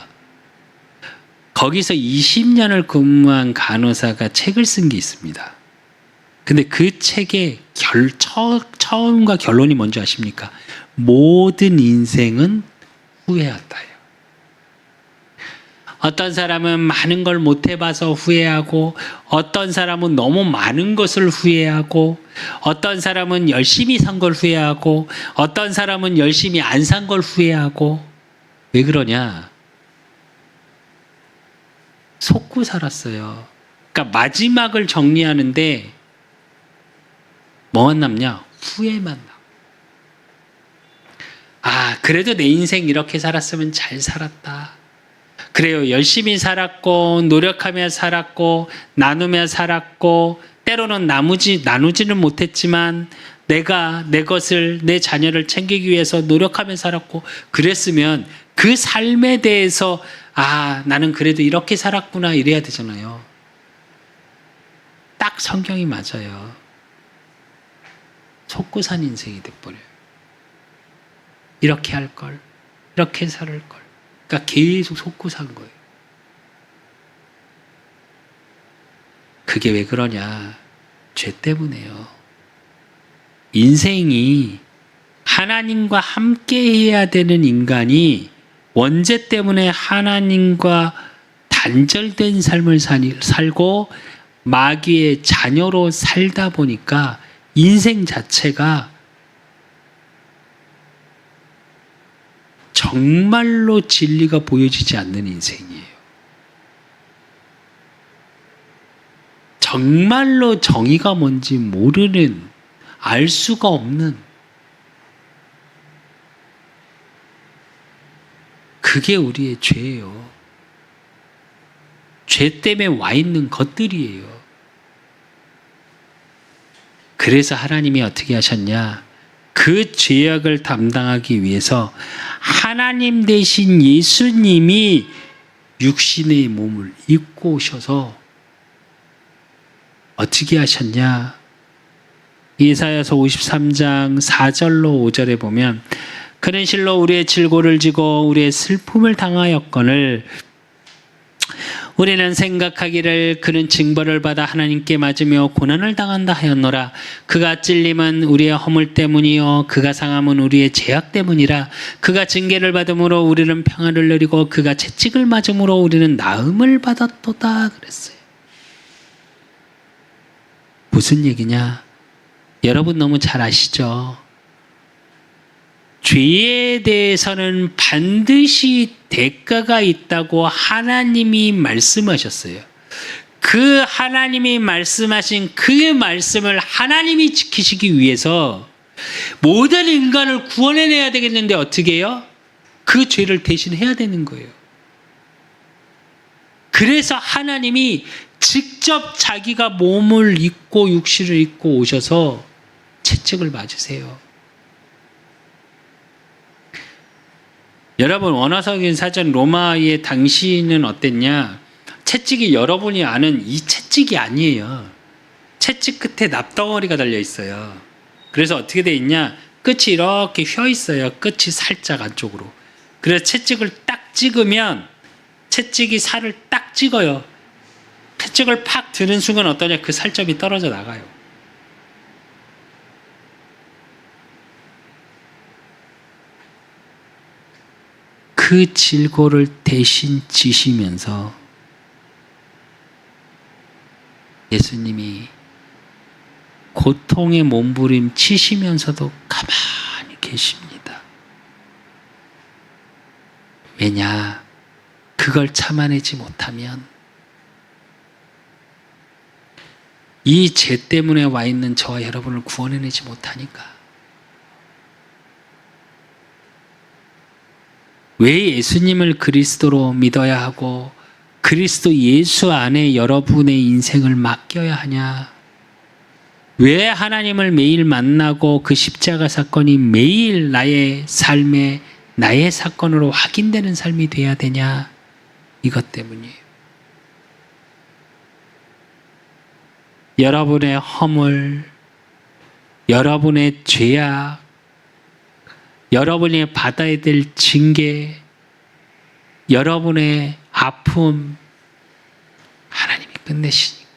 거기서 20년을 근무한 간호사가 책을 쓴 게 있습니다. 근데 그 책의 처음과 결론이 뭔지 아십니까? 모든 인생은 후회한다예요. 어떤 사람은 많은 걸 못 해봐서 후회하고, 어떤 사람은 너무 많은 것을 후회하고, 어떤 사람은 열심히 산 걸 후회하고, 어떤 사람은 열심히 안 산 걸 후회하고. 왜 그러냐? 속고 살았어요. 그러니까 마지막을 정리하는데 뭐만 남냐? 후회만 남아. 아, 그래도 내 인생 이렇게 살았으면 잘 살았다. 그래요. 열심히 살았고 노력하며 살았고 나누며 살았고 때로는 나누지는 못했지만 내가 내 것을 내 자녀를 챙기기 위해서 노력하며 살았고 그랬으면 그 삶에 대해서 아, 나는 그래도 이렇게 살았구나 이래야 되잖아요. 딱 성경이 맞아요. 속고 산 인생이 돼버려요. 이렇게 할 걸, 이렇게 살 걸. 그러니까 계속 속고 산 거예요. 그게 왜 그러냐? 죄 때문에요. 인생이 하나님과 함께 해야 되는 인간이 원죄 때문에 하나님과 단절된 삶을 살고 마귀의 자녀로 살다 보니까 인생 자체가 정말로 진리가 보여지지 않는 인생이에요. 정말로 정의가 뭔지 모르는, 알 수가 없는, 그게 우리의 죄예요. 죄 때문에 와 있는 것들이에요. 그래서 하나님이 어떻게 하셨냐? 그 죄악을 담당하기 위해서 하나님 대신 예수님이 육신의 몸을 입고 오셔서 어떻게 하셨냐? 이사야서 53장 4절로 5절에 보면 그는 실로 우리의 질고를 지고 우리의 슬픔을 당하였거늘 우리는 생각하기를 그는 징벌을 받아 하나님께 맞으며 고난을 당한다 하였노라. 그가 찔림은 우리의 허물 때문이요 그가 상함은 우리의 죄악 때문이라. 그가 징계를 받음으로 우리는 평안을 누리고 그가 채찍을 맞음으로 우리는 나음을 받았도다 그랬어요. 무슨 얘기냐? 여러분 너무 잘 아시죠? 죄에 대해서는 반드시 대가가 있다고 하나님이 말씀하셨어요. 그 하나님이 말씀하신 그 말씀을 하나님이 지키시기 위해서 모든 인간을 구원해내야 되겠는데 어떻게 해요? 그 죄를 대신해야 되는 거예요. 그래서 하나님이 직접 자기가 몸을 입고 육신을 입고 오셔서 채찍을 맞으세요. 여러분, 원어적인 사전 로마의 당시는 어땠냐? 채찍이 여러분이 아는 이 채찍이 아니에요. 채찍 끝에 납덩어리가 달려 있어요. 그래서 어떻게 돼 있냐? 끝이 이렇게 휘어 있어요. 끝이 살짝 안쪽으로. 그래서 채찍을 딱 찍으면 채찍이 살을 딱 찍어요. 채찍을 팍 드는 순간 어떠냐? 그 살점이 떨어져 나가요. 그 질고를 대신 지시면서 예수님이 고통의 몸부림 치시면서도 가만히 계십니다. 왜냐? 그걸 참아내지 못하면 이 죄 때문에 와 있는 저와 여러분을 구원해내지 못하니까. 왜 예수님을 그리스도로 믿어야 하고 그리스도 예수 안에 여러분의 인생을 맡겨야 하냐? 왜 하나님을 매일 만나고 그 십자가 사건이 매일 나의 삶에 나의 사건으로 확인되는 삶이 돼야 되냐? 이것 때문이에요. 여러분의 허물, 여러분의 죄악, 여러분이 받아야 될 징계, 여러분의 아픔, 하나님이 끝내시니까.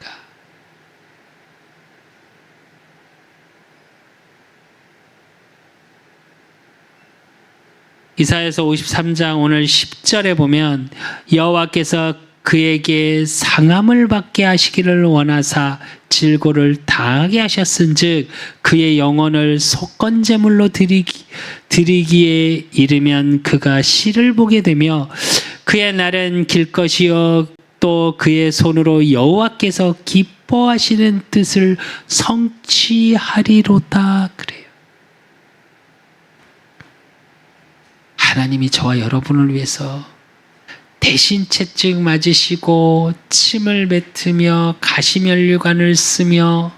이사야서 53장 오늘 10절에 보면 여호와께서 그에게 상함을 받게 하시기를 원하사 질고를 당하게 하셨은즉 그의 영혼을 속건제물로 드리기에 이르면 그가 씨를 보게 되며 그의 날은 길 것이요 또 그의 손으로 여호와께서 기뻐하시는 뜻을 성취하리로다 그래요. 하나님이 저와 여러분을 위해서 대신 채찍 맞으시고 침을 뱉으며 가시면류관을 쓰며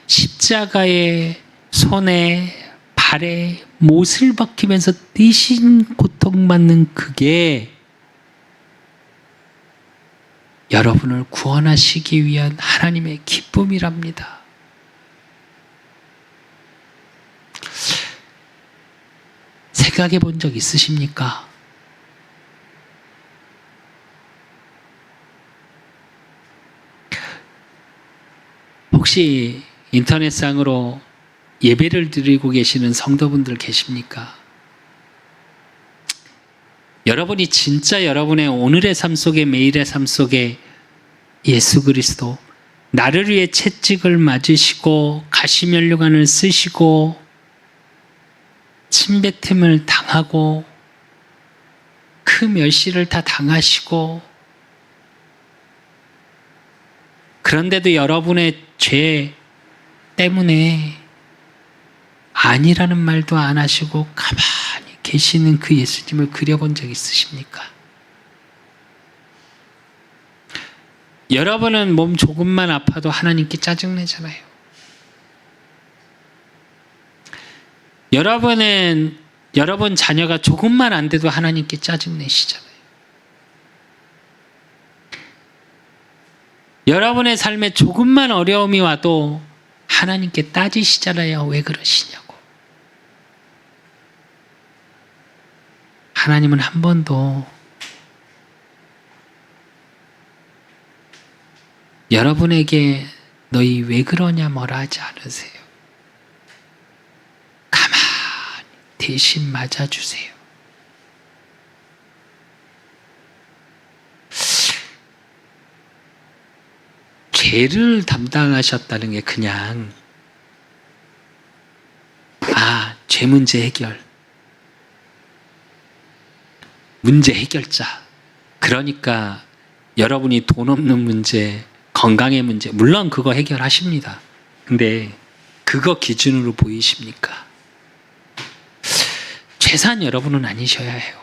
십자가에 손에 발에 못을 박히면서 대신 고통받는 그게 여러분을 구원하시기 위한 하나님의 기쁨이랍니다. 생각해 본 적 있으십니까? 혹시 인터넷상으로 예배를 드리고 계시는 성도분들 계십니까? 여러분이 진짜 여러분의 오늘의 삶 속에 매일의 삶 속에 예수 그리스도 나를 위해 채찍을 맞으시고 가시면류관을 쓰시고 침뱉음을 당하고 그 멸시를 다 당하시고, 그런데도 여러분의 죄 때문에 아니라는 말도 안 하시고 가만히 계시는 그 예수님을 그려본 적 있으십니까? 여러분은 몸 조금만 아파도 하나님께 짜증내잖아요. 여러분 자녀가 조금만 안 돼도 하나님께 짜증내시잖아요. 여러분의 삶에 조금만 어려움이 와도 하나님께 따지시잖아요. 왜 그러시냐고. 하나님은 한 번도 여러분에게 너희 왜 그러냐 뭐라 하지 않으세요. 가만히 대신 맞아주세요. 죄를 담당하셨다는 게 그냥 죄 문제 해결, 문제 해결자. 그러니까 여러분이 돈 없는 문제, 건강의 문제, 물론 그거 해결하십니다. 근데 그거 기준으로 보이십니까? 최소한 여러분은 아니셔야 해요.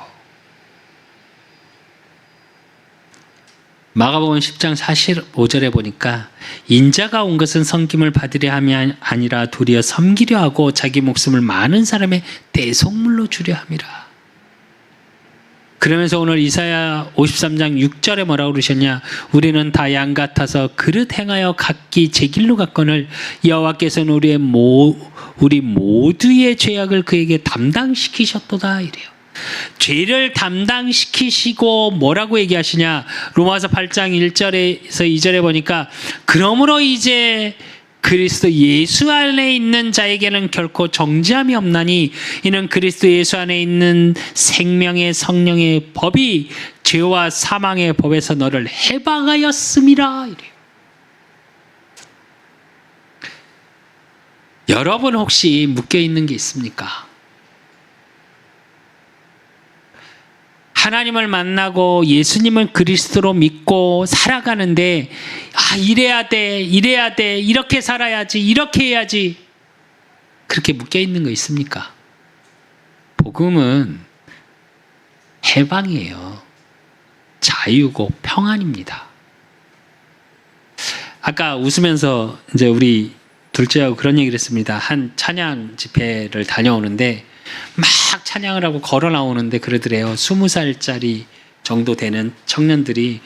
마가복음 10장 45절에 보니까 인자가 온 것은 섬김을 받으려 함이 아니라 도리어 섬기려 하고 자기 목숨을 많은 사람의 대속물로 주려 함이라. 그러면서 오늘 이사야 53장 6절에 뭐라고 그러셨냐? 우리는 다 양 같아서 그릇 행하여 각기 제 길로 갔거늘 여호와께서는 우리 모두의 죄악을 그에게 담당시키셨도다 이래요. 죄를 담당시키시고 뭐라고 얘기하시냐? 로마서 8장 1절에서 2절에 보니까 그러므로 이제 그리스도 예수 안에 있는 자에게는 결코 정죄함이 없나니 이는 그리스도 예수 안에 있는 생명의 성령의 법이 죄와 사망의 법에서 너를 해방하였음이라 이래요. 여러분 혹시 묶여있는 게 있습니까? 하나님을 만나고 예수님을 그리스도로 믿고 살아가는데 이래야 돼, 이렇게 살아야지, 이렇게 해야지, 그렇게 묶여있는 거 있습니까? 복음은 해방이에요. 자유고 평안입니다. 아까 웃으면서 이제 우리 둘째하고 그런 얘기를 했습니다. 한 찬양 집회를 다녀오는데 막 찬양을 하고 걸어 나오는데 그러더래요. 20살짜리 정도 되는 청년들이,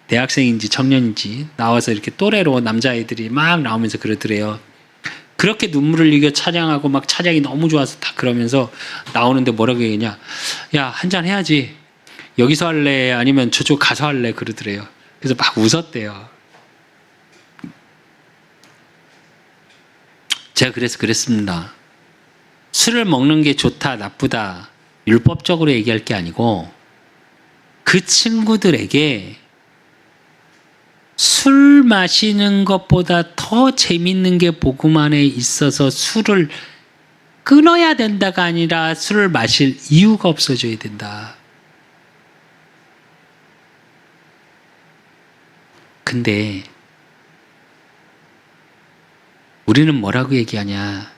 대학생인지 청년인지 나와서 이렇게 또래로 남자아이들이 막 나오면서 그러더래요. 그렇게 눈물을 흘리고 찬양하고 막 찬양이 너무 좋아서 다 그러면서 나오는데 뭐라고 얘기했냐? 야, 한잔 해야지. 여기서 할래? 아니면 저쪽 가서 할래? 그러더래요. 그래서 막 웃었대요. 제가 그래서 그랬습니다. 술을 먹는 게 좋다, 나쁘다, 율법적으로 얘기할 게 아니고 그 친구들에게 술 마시는 것보다 더 재밌는 게 복음 안에 있어서 술을 끊어야 된다가 아니라 술을 마실 이유가 없어져야 된다. 근데 우리는 뭐라고 얘기하냐?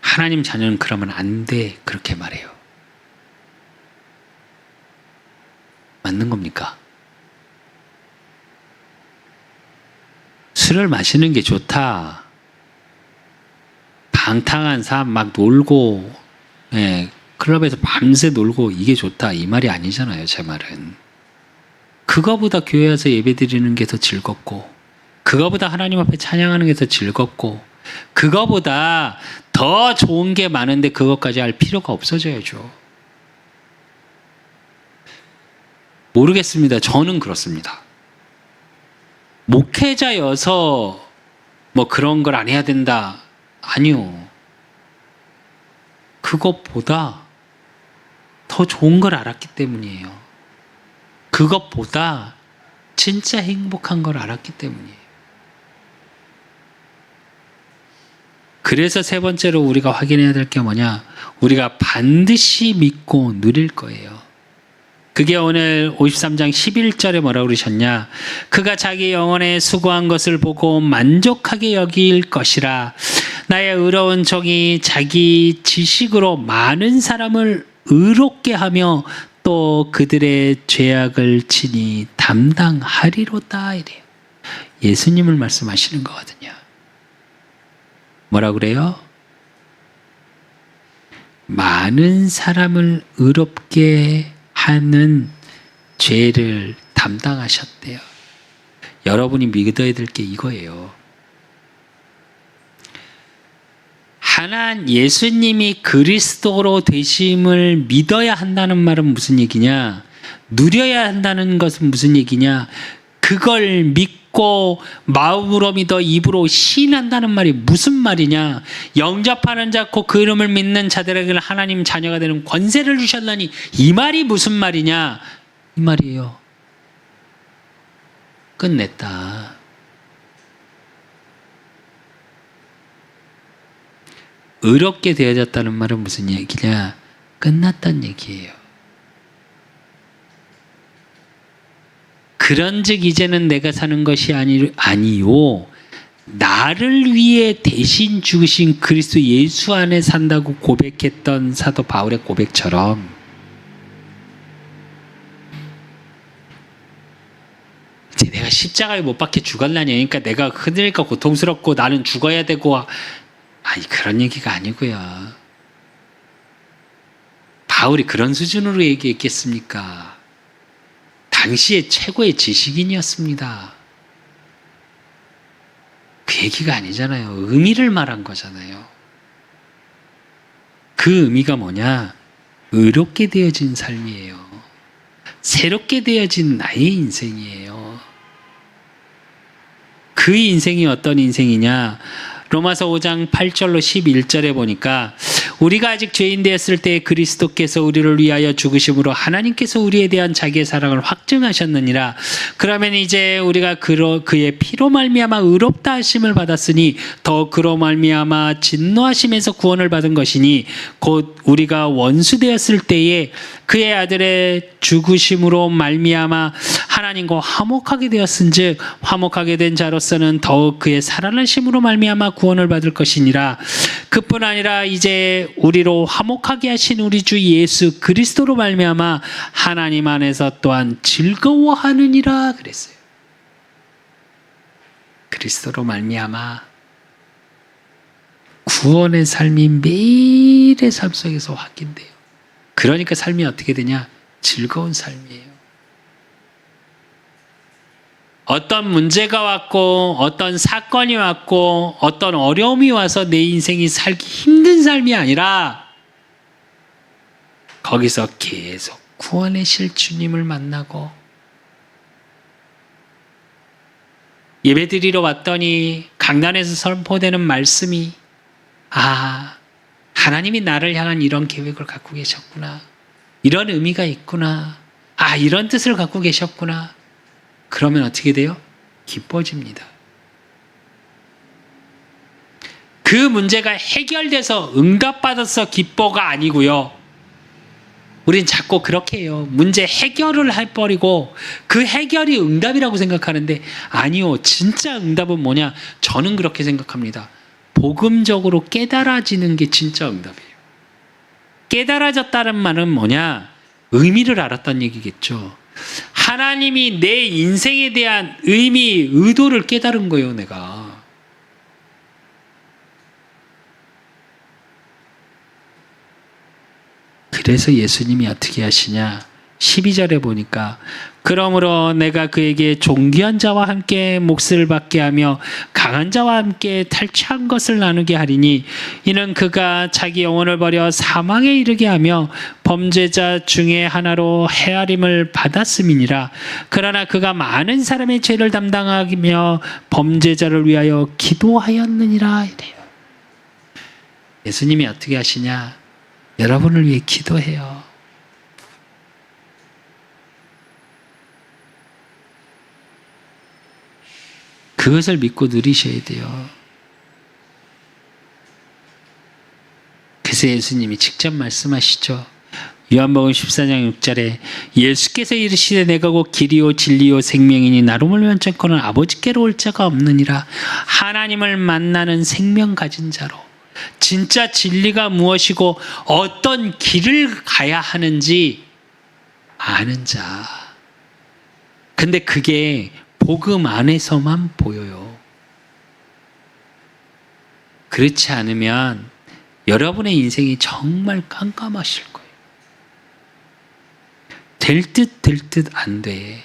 하나님 자녀는 그러면 안 돼, 그렇게 말해요. 맞는 겁니까? 술을 마시는 게 좋다, 방탕한 삶 막 놀고, 클럽에서 밤새 놀고 이게 좋다, 이 말이 아니잖아요. 제 말은 그거보다 교회 와서 예배드리는 게 더 즐겁고, 그거보다 하나님 앞에 찬양하는 게 더 즐겁고, 그거보다 더 좋은 게 많은데 그것까지 할 필요가 없어져야죠. 모르겠습니다. 저는 그렇습니다. 목회자여서 뭐 그런 걸 안 해야 된다, 아니요. 그것보다 더 좋은 걸 알았기 때문이에요. 그것보다 진짜 행복한 걸 알았기 때문이에요. 그래서 세 번째로 우리가 확인해야 될 게 뭐냐? 우리가 반드시 믿고 누릴 거예요. 그게 오늘 53장 11절에 뭐라고 그러셨냐? 그가 자기 영혼에 수고한 것을 보고 만족하게 여길 것이라. 나의 의로운 종이 자기 지식으로 많은 사람을 의롭게 하며 또 그들의 죄악을 친히 담당하리로다 이래요. 예수님을 말씀하시는 거거든요. 뭐라 그래요? 많은 사람을 의롭게 하는 죄를 담당하셨대요. 여러분이 믿어야 될 게 이거예요. 예수님이 그리스도로 되심을 믿어야 한다는 말은 무슨 얘기냐? 누려야 한다는 것은 무슨 얘기냐? 그걸 믿고 마음으로 믿어 입으로 시인한다는 말이 무슨 말이냐? 영접하는 자고 그 이름을 믿는 자들에게는 하나님 자녀가 되는 권세를 주셨나니 이 말이 무슨 말이냐? 이 말이에요. 끝냈다. 의롭게 되어졌다는 말은 무슨 얘기냐? 끝났다는 얘기예요. 그런즉 이제는 내가 사는 것이 아니요 나를 위해 대신 죽으신 그리스도 예수 안에 산다고 고백했던 사도 바울의 고백처럼 이제 내가 십자가에 못 박혀 죽었나니 그러니까 내가 흔들리니까 고통스럽고 나는 죽어야 되고 아니 그런 얘기가 아니고요. 바울이 그런 수준으로 얘기했겠습니까? 당시의 최고의 지식인이었습니다. 그 얘기가 아니잖아요. 의미를 말한 거잖아요. 그 의미가 뭐냐? 의롭게 되어진 삶이에요. 새롭게 되어진 나의 인생이에요. 그 인생이 어떤 인생이냐? 로마서 5장 8절로 11절에 보니까 우리가 아직 죄인 되었을 때 그리스도께서 우리를 위하여 죽으심으로 하나님께서 우리에 대한 자기의 사랑을 확증하셨느니라. 그러면 이제 우리가 그의 피로 말미암아 의롭다 하심을 받았으니 더 그로 말미암아 진노하심에서 구원을 받은 것이니 곧 우리가 원수 되었을 때에 그의 아들의 죽으심으로 말미암아 하나님과 화목하게 되었은즉 화목하게 된 자로서는 더욱 그의 살아나심으로 말미암아 구원을 받을 것이니라. 그뿐 아니라 이제 우리로 화목하게 하신 우리 주 예수 그리스도로 말미암아 하나님 안에서 또한 즐거워하느니라 그랬어요. 그리스도로 말미암아 구원의 삶이 매일의 삶 속에서 확인돼요. 그러니까 삶이 어떻게 되냐? 즐거운 삶이에요. 어떤 문제가 왔고 어떤 사건이 왔고 어떤 어려움이 와서 내 인생이 살기 힘든 삶이 아니라 거기서 계속 구원의 실 주님을 만나고 예배드리러 왔더니 강단에서 선포되는 말씀이 하나님이 나를 향한 이런 계획을 갖고 계셨구나. 이런 의미가 있구나. 이런 뜻을 갖고 계셨구나. 그러면 어떻게 돼요? 기뻐집니다. 그 문제가 해결돼서 응답받아서 기뻐가 아니고요. 우린 자꾸 그렇게 해요. 문제 해결을 해버리고 그 해결이 응답이라고 생각하는데 아니요. 진짜 응답은 뭐냐? 저는 그렇게 생각합니다. 복음적으로 깨달아지는 게 진짜 응답이에요. 깨달아졌다는 말은 뭐냐? 의미를 알았다는 얘기겠죠. 하나님이 내 인생에 대한 의미, 의도를 깨달은 거예요, 내가. 그래서 예수님이 어떻게 하시냐? 12절에 보니까 그러므로 내가 그에게 존귀한 자와 함께 몫을 받게 하며 강한 자와 함께 탈취한 것을 나누게 하리니 이는 그가 자기 영혼을 버려 사망에 이르게 하며 범죄자 중에 하나로 헤아림을 받았음이니라. 그러나 그가 많은 사람의 죄를 담당하며 범죄자를 위하여 기도하였느니라 이래요. 예수님이 어떻게 하시냐? 여러분을 위해 기도해요. 그것을 믿고 누리셔야 돼요. 그래서 예수님이 직접 말씀하시죠. 요한복음 14장 6절에 예수께서 이르시되 내가 곧 길이요 진리요 생명이니 나로 말미암아 끊고는 아버지께로 올 자가 없느니라. 하나님을 만나는 생명 가진 자로, 진짜 진리가 무엇이고 어떤 길을 가야 하는지 아는 자. 근데 그게 복음 안에서만 보여요. 그렇지 않으면 여러분의 인생이 정말 깜깜하실 거예요. 될 듯 안 돼.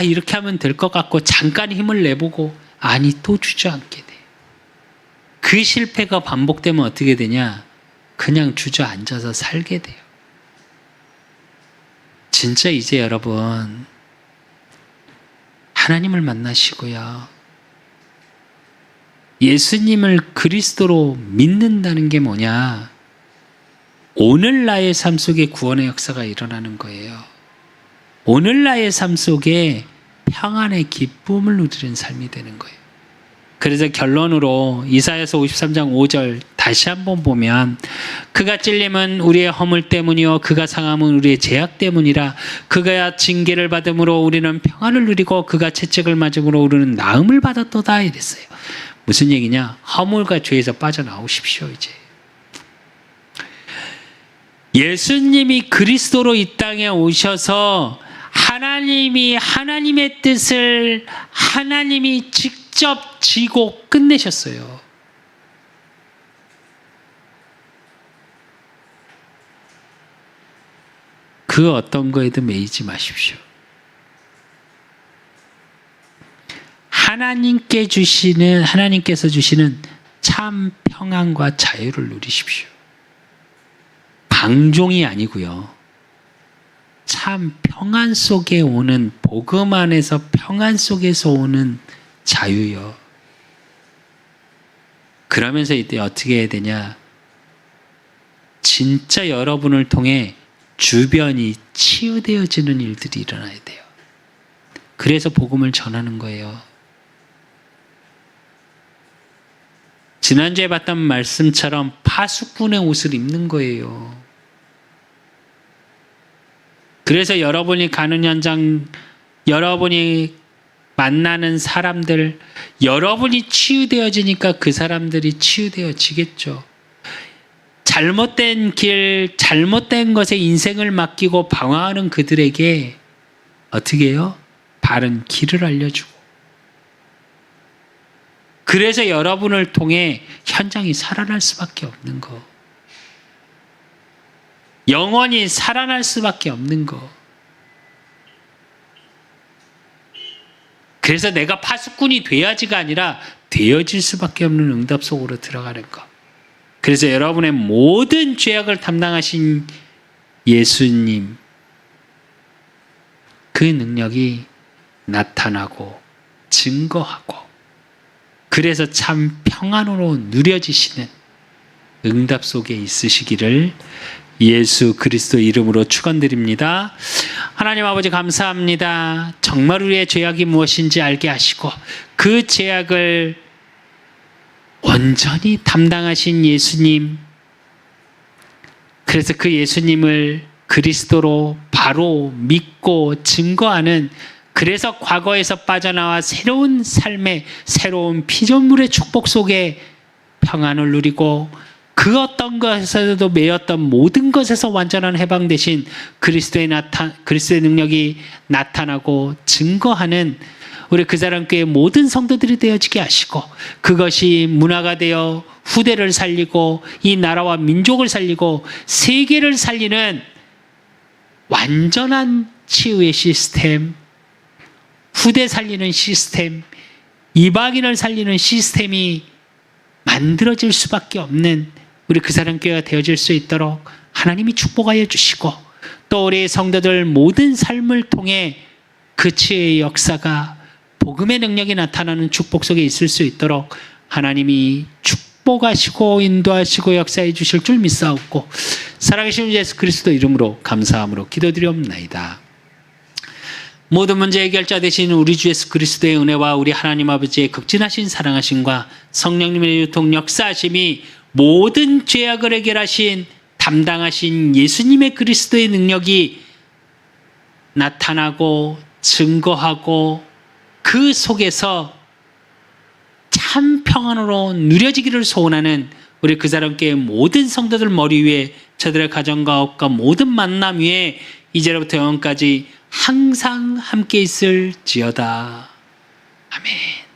이렇게 하면 될 것 같고 잠깐 힘을 내보고 아니 또 주저앉게 돼. 그 실패가 반복되면 어떻게 되냐? 그냥 주저앉아서 살게 돼요. 진짜 이제 여러분 하나님을 만나시고요. 예수님을 그리스도로 믿는다는 게 뭐냐? 오늘 나의 삶 속에 구원의 역사가 일어나는 거예요. 오늘 나의 삶 속에 평안의 기쁨을 누리는 삶이 되는 거예요. 그래서 결론으로 이사야서 53장 5절 다시 한번 보면 그가 찔림은 우리의 허물 때문이요 그가 상함은 우리의 죄악 때문이라. 그가 징계를 받음으로 우리는 평안을 누리고 그가 채찍을 맞음으로 우리는 나음을 받았도다 이랬어요. 무슨 얘기냐? 허물과 죄에서 빠져나오십시오. 이제 예수님이 그리스도로 이 땅에 오셔서 하나님이 하나님의 뜻을 하나님이 직접 지고 끝내셨어요. 그 어떤 거에도 매이지 마십시오. 하나님께서 주시는 참 평안과 자유를 누리십시오. 방종이 아니고요. 참 평안 속에 오는, 복음 안에서 평안 속에서 오는 자유요. 그러면서 이때 어떻게 해야 되냐? 진짜 여러분을 통해 주변이 치유되어지는 일들이 일어나야 돼요. 그래서 복음을 전하는 거예요. 지난주에 봤던 말씀처럼 파수꾼의 옷을 입는 거예요. 그래서 여러분이 가는 현장, 여러분이 만나는 사람들, 여러분이 치유되어지니까 그 사람들이 치유되어지겠죠. 잘못된 길, 잘못된 것에 인생을 맡기고 방황하는 그들에게 어떻게 해요? 바른 길을 알려주고. 그래서 여러분을 통해 현장이 살아날 수밖에 없는 거. 영원히 살아날 수밖에 없는 거. 그래서 내가 파수꾼이 돼야지가 아니라 되어질 수밖에 없는 응답 속으로 들어가는 거. 그래서 여러분의 모든 죄악을 담당하신 예수님, 그 능력이 나타나고 증거하고, 그래서 참 평안으로 누려지시는 응답 속에 있으시기를 예수 그리스도 이름으로 축원드립니다. 하나님 아버지 감사합니다. 정말 우리의 죄악이 무엇인지 알게 하시고 그 죄악을 온전히 담당하신 예수님, 그래서 그 예수님을 그리스도로 바로 믿고 증거하는, 그래서 과거에서 빠져나와 새로운 삶의 새로운 피조물의 축복 속에 평안을 누리고 그 어떤 것에서도 매였던 모든 것에서 완전한 해방 되신 그리스도의 능력이 나타나고 증거하는 우리 그 사람 교회 모든 성도들이 되어지게 하시고, 그것이 문화가 되어 후대를 살리고 이 나라와 민족을 살리고 세계를 살리는 완전한 치유의 시스템, 후대 살리는 시스템, 이방인을 살리는 시스템이 만들어질 수밖에 없는 우리 그 사람 교회가 되어질 수 있도록 하나님이 축복하여 주시고, 또 우리 성도들 모든 삶을 통해 그 치유의 역사가, 복음의 능력이 나타나는 축복 속에 있을 수 있도록 하나님이 축복하시고 인도하시고 역사해 주실 줄 믿사옵고, 살아계신 예수 그리스도 이름으로 감사함으로 기도드리옵나이다. 모든 문제 해결자 되신 우리 주 예수 그리스도의 은혜와 우리 하나님 아버지의 극진하신 사랑하심과 성령님의 유통 역사하심이 모든 죄악을 해결하신 담당하신 예수님의 그리스도의 능력이 나타나고 증거하고 그 속에서 참 평안으로 누려지기를 소원하는 우리 그 사람께 모든 성도들 머리 위에 저들의 가정과 업과 모든 만남 위에 이제로부터 영원까지 항상 함께 있을지어다. 아멘.